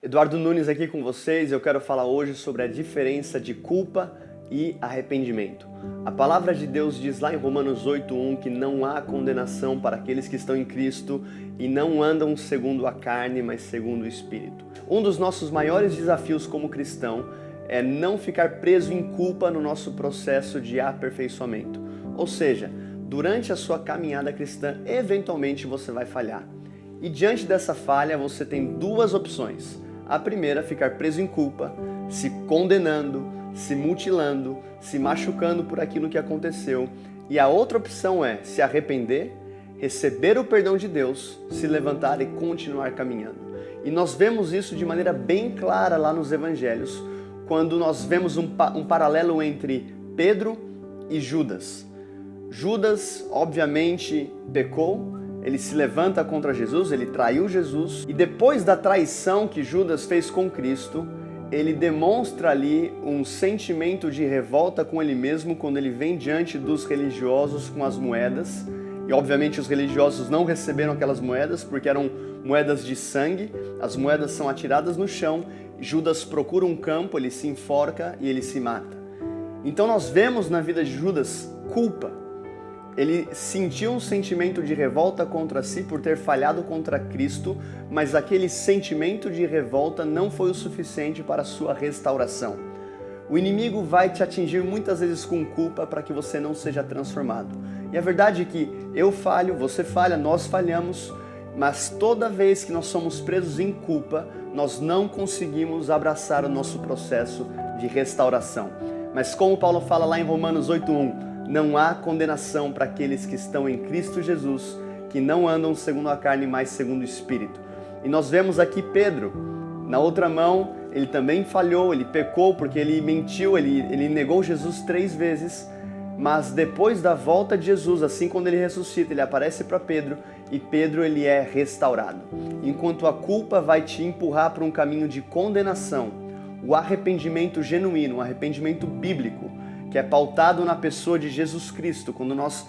Eduardo Nunes aqui com vocês. Eu quero falar hoje sobre a diferença de culpa e arrependimento. A palavra de Deus diz lá em Romanos 8:1 que não há condenação para aqueles que estão em Cristo e não andam segundo a carne, mas segundo o Espírito. Um dos nossos maiores desafios como cristão é não ficar preso em culpa no nosso processo de aperfeiçoamento. Ou seja, durante a sua caminhada cristã, eventualmente você vai falhar. E diante dessa falha, você tem duas opções. A primeira, ficar preso em culpa, se condenando, se mutilando, se machucando por aquilo que aconteceu. E a outra opção é se arrepender, receber o perdão de Deus, se levantar e continuar caminhando. E nós vemos isso de maneira bem clara lá nos evangelhos, quando nós vemos um paralelo entre Pedro e Judas. Judas, obviamente, pecou. Ele se levanta contra Jesus, ele traiu Jesus, e depois da traição que Judas fez com Cristo, ele demonstra ali um sentimento de revolta com ele mesmo quando ele vem diante dos religiosos com as moedas. E obviamente os religiosos não receberam aquelas moedas porque eram moedas de sangue, as moedas são atiradas no chão, Judas procura um campo, ele se enforca e ele se mata. Então nós vemos na vida de Judas culpa. Ele sentiu um sentimento de revolta contra si por ter falhado contra Cristo, mas aquele sentimento de revolta não foi o suficiente para a sua restauração. O inimigo vai te atingir muitas vezes com culpa para que você não seja transformado. E a verdade é que eu falho, você falha, nós falhamos, mas toda vez que nós somos presos em culpa, nós não conseguimos abraçar o nosso processo de restauração. Mas como Paulo fala lá em Romanos 8:1, não há condenação para aqueles que estão em Cristo Jesus, que não andam segundo a carne, mas segundo o Espírito. E nós vemos aqui Pedro, na outra mão, ele também falhou, ele pecou porque ele mentiu, ele negou Jesus 3 vezes, mas depois da volta de Jesus, assim quando ele ressuscita, ele aparece para Pedro e Pedro ele é restaurado. Enquanto a culpa vai te empurrar para um caminho de condenação, o arrependimento genuíno, o arrependimento bíblico, que é pautado na pessoa de Jesus Cristo, quando nós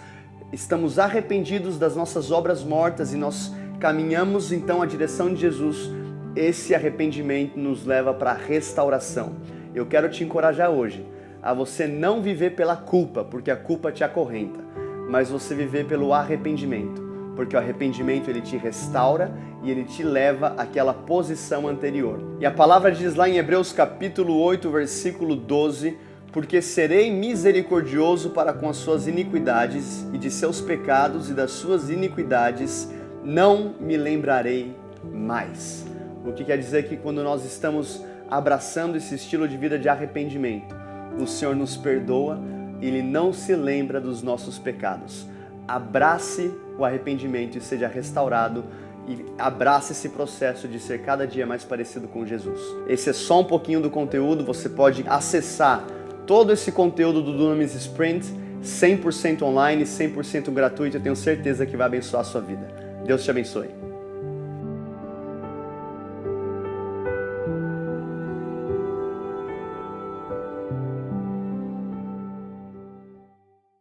estamos arrependidos das nossas obras mortas e nós caminhamos então a direção de Jesus, esse arrependimento nos leva para a restauração. Eu quero te encorajar hoje a você não viver pela culpa, porque a culpa te acorrenta, mas você viver pelo arrependimento, porque o arrependimento ele te restaura e ele te leva àquela posição anterior. E a palavra diz lá em Hebreus capítulo 8, versículo 12, porque serei misericordioso para com as suas iniquidades, e de seus pecados e das suas iniquidades não me lembrarei mais. O que quer dizer que quando nós estamos abraçando esse estilo de vida de arrependimento, o Senhor nos perdoa e Ele não se lembra dos nossos pecados. Abrace o arrependimento e seja restaurado, e abrace esse processo de ser cada dia mais parecido com Jesus. Esse é só um pouquinho do conteúdo, você pode acessar todo esse conteúdo do Dunamis Sprint 100% online, 100% gratuito. Eu tenho certeza que vai abençoar a sua vida. Deus te abençoe.